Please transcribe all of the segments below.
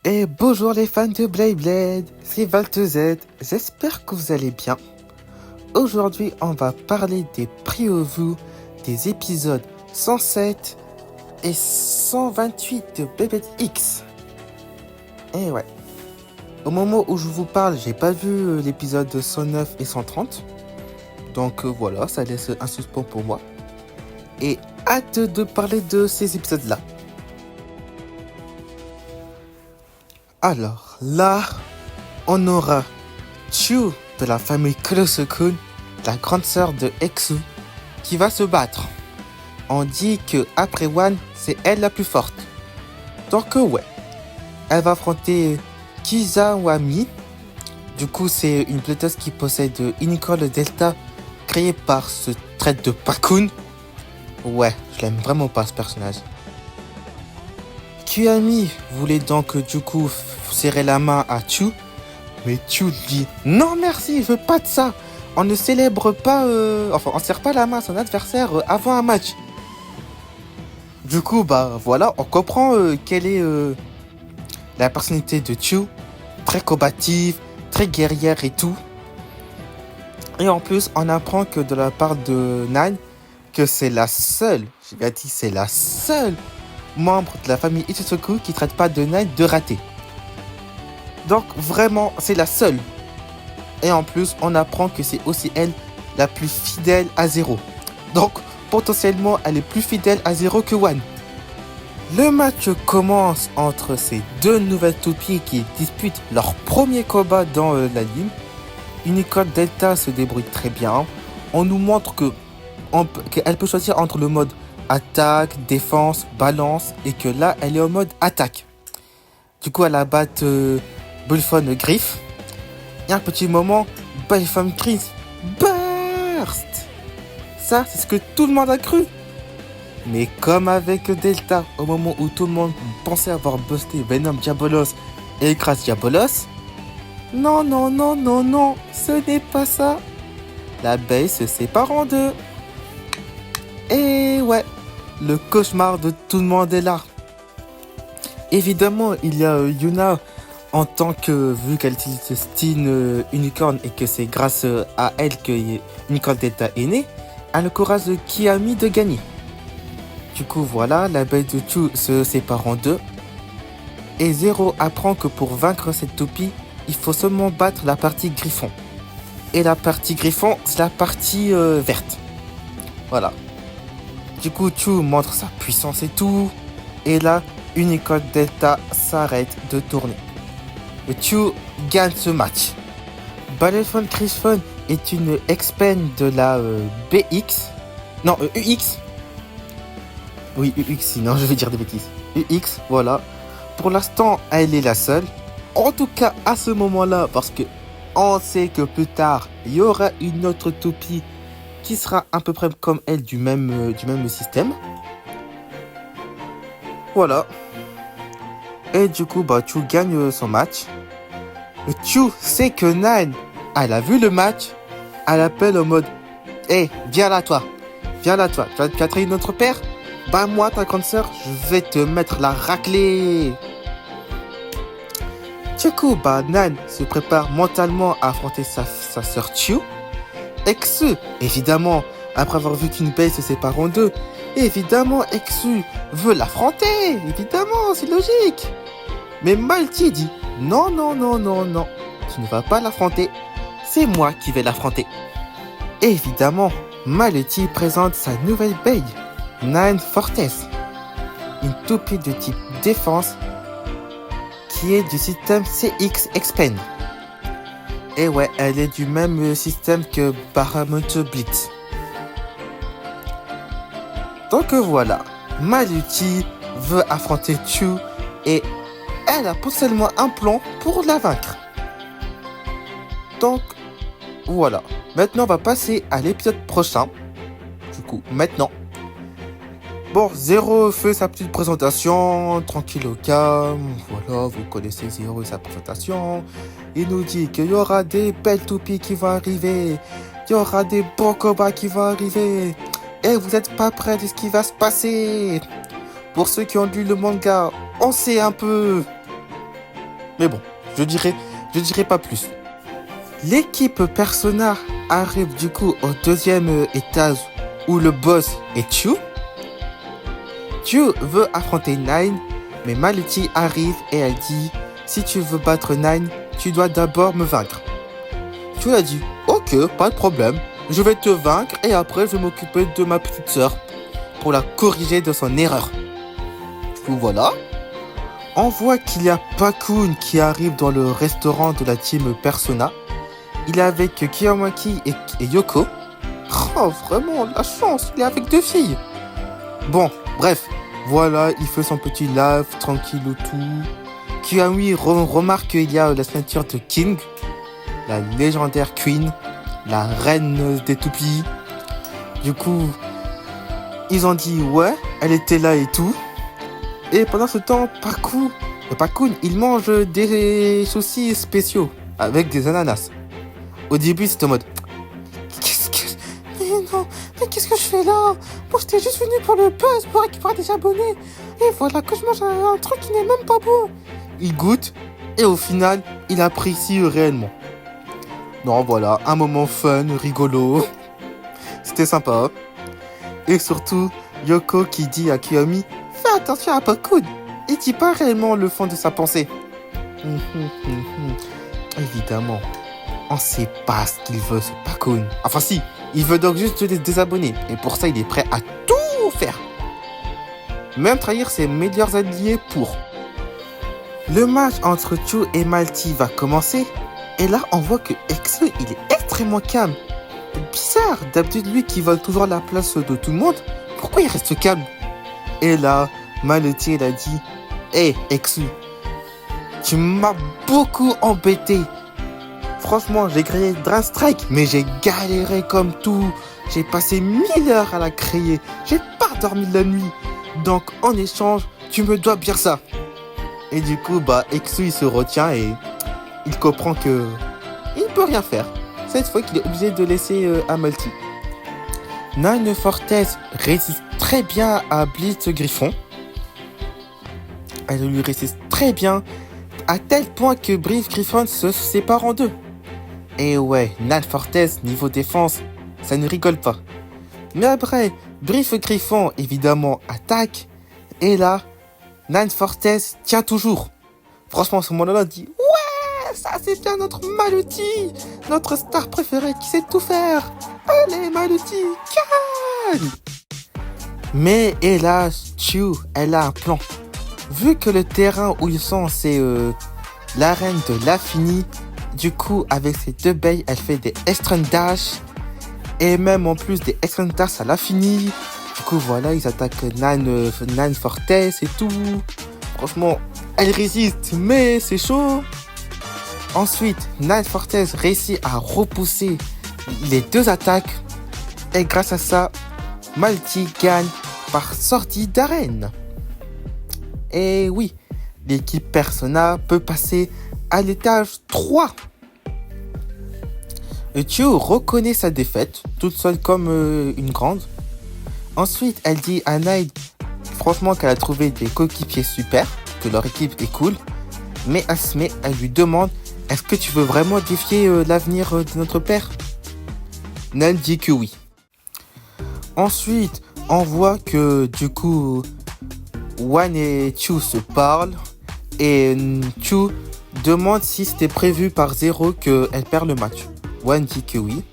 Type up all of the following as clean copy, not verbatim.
Et bonjour les fans de Beyblade, c'est Val2Z, j'espère que vous allez bien. Aujourd'hui on va parler des previews des épisodes 107 et 128 de Beyblade X. Et ouais, au moment où je vous parle, j'ai pas vu l'épisode 109 et 130. Donc voilà, ça laisse un suspens pour moi. Et hâte de parler de ces épisodes-là. Alors là, on aura Chu de la famille Kurosukun, la grande sœur de Eksu, qui va se battre. On dit que après Wan, c'est elle la plus forte. Donc ouais, elle va affronter Kizawami. Du coup, c'est une bléteuse qui possède Unicorn Delta, créée par ce trait de Pakun. Ouais, je l'aime vraiment pas ce personnage. Kiyomi voulait donc du coup serrer la main à Chu, mais Chu dit non merci, je veux pas de ça. On ne célèbre pas, on serre pas la main à son adversaire avant un match. Du coup, bah voilà, on comprend quelle est la personnalité de Chu, très combative, très guerrière et tout. Et en plus, on apprend que de la part de Nine, que c'est la seule, j'ai bien dit c'est la seule membre de la famille Ichisoku qui traite pas de Nine de raté. Donc vraiment, c'est la seule. Et en plus, on apprend que c'est aussi elle la plus fidèle à Zero. Donc potentiellement, elle est plus fidèle à Zero que One. Le match commence entre ces deux nouvelles toupies qui disputent leur premier combat dans l'anime. Unicorn Delta se débrouille très bien. On nous montre qu'elle peut choisir entre le mode attaque, défense, balance, et que là, elle est en mode attaque. Du coup, elle abat Bullphone Griff. Et un petit moment, Bullphone Griff burst. Ça, c'est ce que tout le monde a cru. Mais comme avec Delta, au moment où tout le monde pensait avoir busté Venom Diabolos et écrase Diabolos, non, ce n'est pas ça. La base se sépare en deux. Et ouais, le cauchemar de tout le monde est là. Évidemment, il y a Yuna en tant que, vu qu'elle utilise Steen Unicorn et que c'est grâce à elle que Unicorn Delta est né, a le courage de Kiyomi de gagner. Du coup, voilà, la bête de Chu se sépare en deux. Et Zero apprend que pour vaincre cette toupie, il faut seulement battre la partie Griffon. Et la partie Griffon, c'est la partie verte. Voilà. Du coup, Chu montre sa puissance et tout. Et là, Unicorn Delta s'arrête de tourner. Et Chu gagne ce match. Battlefront Griffon est une expand de la BX. Non, UX. Oui, UX, sinon je vais dire des bêtises. UX, voilà. Pour l'instant, elle est la seule. En tout cas, à ce moment-là, parce que on sait que plus tard, il y aura une autre toupie qui sera à peu près comme elle du même système. Voilà. Et du coup, bah, Chu gagne son match. Et Chu sait que Nine, elle a vu le match. Elle appelle en mode hey, viens là, toi. Tu vas trahir notre père? Bah, moi, ta grande sœur, je vais te mettre la raclée. Du coup, bah, Nine se prépare mentalement à affronter sa sœur Chu. Eksu, évidemment, après avoir vu qu'une base se sépare en deux, évidemment, Eksu veut l'affronter. Évidemment, c'est logique. Mais Malty dit non, tu ne vas pas l'affronter. C'est moi qui vais l'affronter. Évidemment, Malty présente sa nouvelle base, Nine Fortress, une toupie de type défense qui est du système CX Expand. Et ouais, elle est du même système que Bahamut Blitz. Donc voilà, Malty veut affronter Chu et elle a potentiellement un plan pour la vaincre. Donc voilà, maintenant on va passer à l'épisode prochain. Du coup, maintenant. Bon, Zero fait sa petite présentation, tranquille au calme. Voilà, vous connaissez Zero et sa présentation. Il nous dit qu'il y aura des belles toupies qui vont arriver. Il y aura des bons combats qui vont arriver. Et vous n'êtes pas prêts de ce qui va se passer. Pour ceux qui ont lu le manga, on sait un peu. Mais bon, je dirai pas plus. L'équipe Persona arrive du coup au deuxième étage où le boss est Chu. Chu veut affronter Nine, mais Malty arrive et elle dit « Si tu veux battre Nine, tu dois d'abord me vaincre. » Chu a dit « Ok, pas de problème, je vais te vaincre et après je vais m'occuper de ma petite sœur pour la corriger de son erreur. » Du coup voilà. On voit qu'il y a Pakun qui arrive dans le restaurant de la team Persona. Il est avec Kiyomaki et Yoko. Oh, vraiment, la chance, il est avec 2 filles. Bon, bref, voilà, il fait son petit live, tranquille ou tout. Kiyomi remarque qu'il y a la ceinture de King, la légendaire Queen, la reine des toupies. Du coup, ils ont dit ouais, elle était là et tout. Et pendant ce temps, Pakun, il mange des saucisses spéciaux avec des ananas. Au début, c'était en mode mais qu'est-ce que je fais là? Moi, j'étais juste venu pour le buzz, pour récupérer des abonnés. Et voilà que je mange un truc qui n'est même pas bon. Il goûte, et au final, il apprécie réellement. Non, voilà, un moment fun, rigolo. C'était sympa. Et surtout, Yoko qui dit à Kiyomi, fais attention à Pakun. Il dit pas réellement le fond de sa pensée. Évidemment. On sait pas ce qu'il veut, ce Pakun. Enfin si, il veut donc juste des désabonnés. Et pour ça, il est prêt à tout faire. Même trahir ses meilleurs alliés pour. Le match entre Chu et Malty va commencer. Et là, on voit que Exu, il est extrêmement calme. Bizarre, d'habitude, lui qui vole toujours la place de tout le monde. Pourquoi il reste calme? Et là, Malty, il a dit, Hey, Exu, tu m'as beaucoup embêté. Franchement, j'ai créé Drain Strike, mais j'ai galéré comme tout. J'ai passé 1000 heures à la créer. J'ai pas dormi de la nuit. Donc, en échange, tu me dois bien ça. Et du coup, Exu, il se retient et il comprend que il ne peut rien faire. Cette fois qu'il est obligé de laisser à Malty. Nine Fortes résiste très bien à Blitz Griffon. Elle lui résiste très bien, à tel point que Blitz Griffon se sépare en deux. Et ouais, Nine Fortes, niveau défense, ça ne rigole pas. Mais après, Blitz Griffon, évidemment, attaque. Et là, Nine Fortes tient toujours. Franchement, à ce moment-là, on dit « Ouais, ça c'est bien notre Malty, notre star préférée qui sait tout faire. Allez, Malty, gagne !» Mais hélas, Chu, elle a un plan. Vu que le terrain où ils sont, c'est l'arène de l'infini, du coup, avec ses 2 baies, elle fait des extreme dash. Et même en plus des extreme dash à l'infini. Du coup, voilà, ils attaquent Nine Fortes et tout. Franchement, elle résiste, mais c'est chaud. Ensuite, Nine Fortes réussit à repousser les 2 attaques. Et grâce à ça, Malty gagne par sortie d'arène. Et oui, l'équipe Persona peut passer à l'étage 3. Chu reconnaît sa défaite, toute seule comme une grande. Ensuite, elle dit à Nine, franchement, qu'elle a trouvé des coéquipiers super, que leur équipe est cool. Mais elle lui demande, est-ce que tu veux vraiment défier l'avenir de notre père? Nine dit que oui. Ensuite, on voit que du coup, Wan et Chu se parlent. Et Chu demande si c'était prévu par Zero qu'elle perd le match. Wan dit que oui.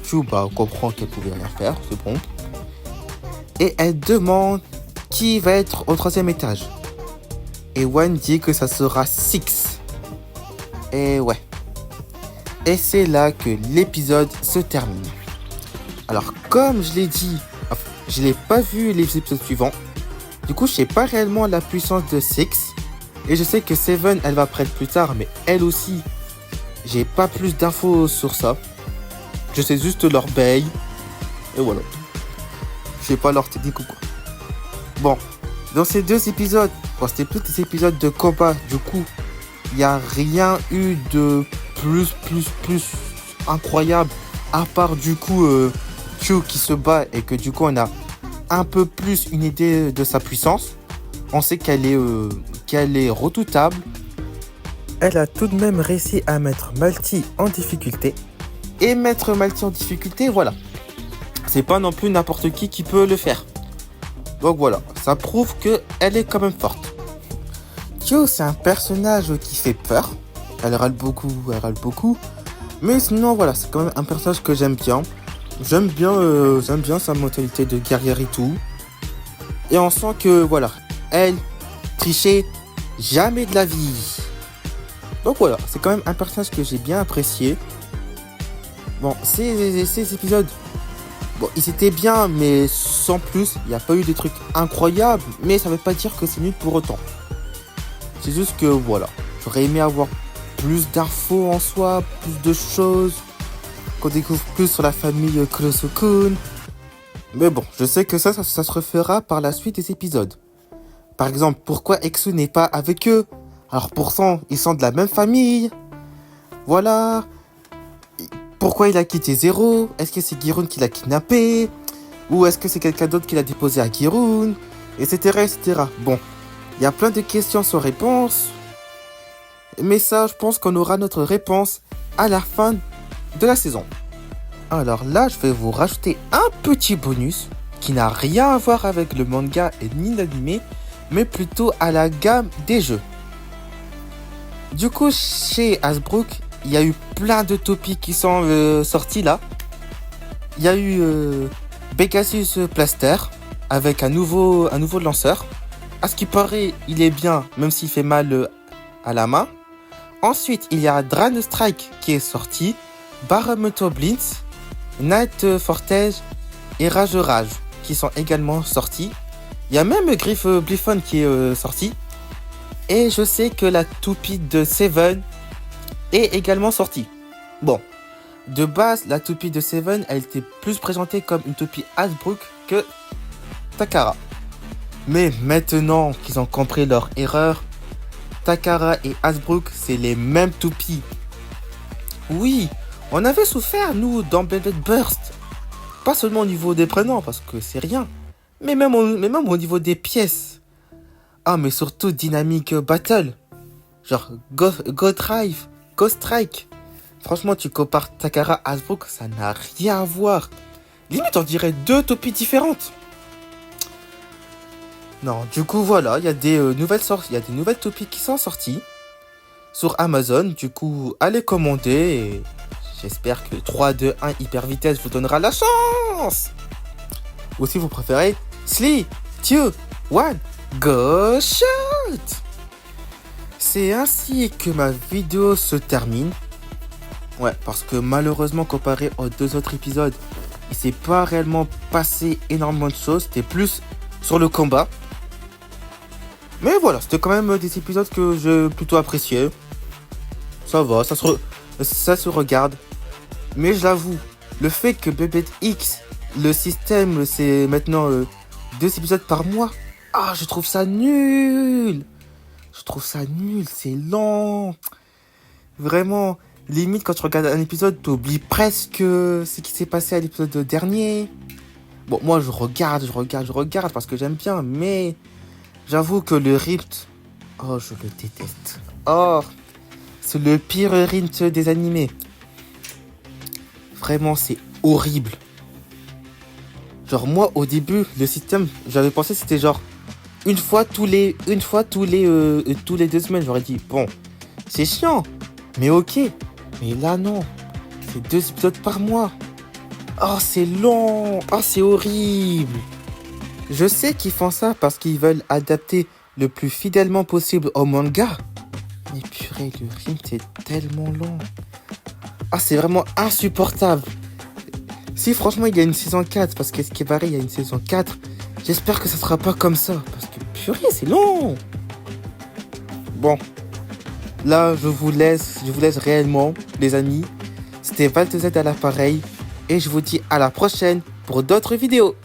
Chu comprend qu'elle pouvait rien faire, c'est bon. Et elle demande qui va être au 3e étage. Et Wan dit que ça sera Six. Et ouais. Et c'est là que l'épisode se termine. Alors, comme je l'ai dit, je n'ai pas vu les épisodes suivants. Du coup, je sais pas réellement la puissance de Six. Et je sais que Seven, elle va apparaître plus tard, mais elle aussi, j'ai pas plus d'infos sur ça. Je sais juste leur bail. Et voilà. Je sais pas leur technique ou quoi. Bon, dans ces 2 épisodes, c'était plus des épisodes de combat. Du coup, il n'y a rien eu de plus incroyable. À part du coup, Chu qui se bat et que du coup, on a un peu plus une idée de sa puissance. On sait qu'elle est redoutable. elle a tout de même réussi à mettre Malty en difficulté. Et mettre Malty en difficulté, voilà. C'est pas non plus n'importe qui peut le faire. Donc voilà, ça prouve qu'elle est quand même forte. Tio, c'est un personnage qui fait peur. Elle râle beaucoup. Mais sinon, voilà, c'est quand même un personnage que j'aime bien. J'aime bien sa mentalité de guerrière et tout. Et on sent que, voilà, elle trichait jamais de la vie. Donc voilà, c'est quand même un personnage que j'ai bien apprécié. Bon, ces épisodes, bon, ils étaient bien, mais sans plus. Il n'y a pas eu des trucs incroyables, mais ça veut pas dire que c'est nul pour autant. C'est juste que, voilà, j'aurais aimé avoir plus d'infos en soi, plus de choses, qu'on découvre plus sur la famille Kurosukun. Mais bon, je sais que ça se refera par la suite des épisodes. Par exemple, pourquoi Eksu n'est pas avec eux? Alors pourtant, ils sont de la même famille. Voilà. Pourquoi il a quitté Zero? Est-ce que c'est Girun qui l'a kidnappé? Ou est-ce que c'est quelqu'un d'autre qui l'a déposé à Girun? Etc, etc. Bon, il y a plein de questions sans réponse. Mais ça, je pense qu'on aura notre réponse à la fin de la saison. Alors là, je vais vous rajouter un petit bonus qui n'a rien à voir avec le manga et ni l'anime, mais plutôt à la gamme des jeux. Du coup, chez Hasbrook, il y a eu plein de topics qui sont sortis là. Il y a eu Pegasus Plaster avec un nouveau lanceur. À ce qui paraît, il est bien, même s'il fait mal à la main. Ensuite, il y a Drane Strike qui est sorti, Barometer Blitz, Night Fortage et Rage qui sont également sortis. Il y a même Griff Bliffon qui est sorti. Et je sais que la toupie de Seven est également sortie. Bon, de base, la toupie de Seven, elle était plus présentée comme une toupie Hasbrook que Takara. Mais maintenant qu'ils ont compris leur erreur, Takara et Hasbrook, c'est les mêmes toupies. Oui, on avait souffert, nous, dans Velvet Burst. Pas seulement au niveau des prénoms, parce que c'est rien, mais même au niveau des pièces. Ah, mais surtout Dynamic Battle. Genre Ghost Strike. Franchement, tu compares Takara à Hasbrook, ça n'a rien à voir. Limite, on dirait deux topies différentes. Non, du coup, voilà, il y a des nouvelles topies qui sont sorties sur Amazon. Du coup, allez commander et j'espère que 3, 2, 1 hyper vitesse vous donnera la chance. Ou si vous préférez, 3, 2, 1, go shoot. C'est ainsi que ma vidéo se termine. Ouais, parce que malheureusement, comparé aux 2 autres épisodes, il s'est pas réellement passé énormément de choses. C'était plus sur le combat. Mais voilà, c'était quand même des épisodes que j'ai plutôt appréciés. Ça va, ça se regarde. Mais je l'avoue, le fait que BBX, le système, c'est maintenant 2 épisodes par mois. Ah, je trouve ça nul. C'est lent. Vraiment, limite quand tu regardes un épisode, tu oublies presque ce qui s'est passé à l'épisode dernier. Bon, moi je regarde parce que j'aime bien, mais j'avoue que le Rift, oh, je le déteste. Oh, c'est le pire Rift des animés. Vraiment, c'est horrible. Genre moi, au début, le système, j'avais pensé que c'était genre une fois tous les 2 semaines. J'aurais dit, bon, c'est chiant, mais ok. Mais là, non. C'est 2 épisodes par mois. Oh, c'est long. Oh, c'est horrible. Je sais qu'ils font ça parce qu'ils veulent adapter le plus fidèlement possible au manga. Mais purée, le rythme, c'est tellement long. Ah, c'est vraiment insupportable. Si franchement il y a une saison 4, parce qu'à ce qui paraît il y a une saison 4, j'espère que ça sera pas comme ça. Parce que purée, c'est long. Bon, là je vous laisse réellement, les amis. C'était ValteZ à l'appareil. Et je vous dis à la prochaine pour d'autres vidéos.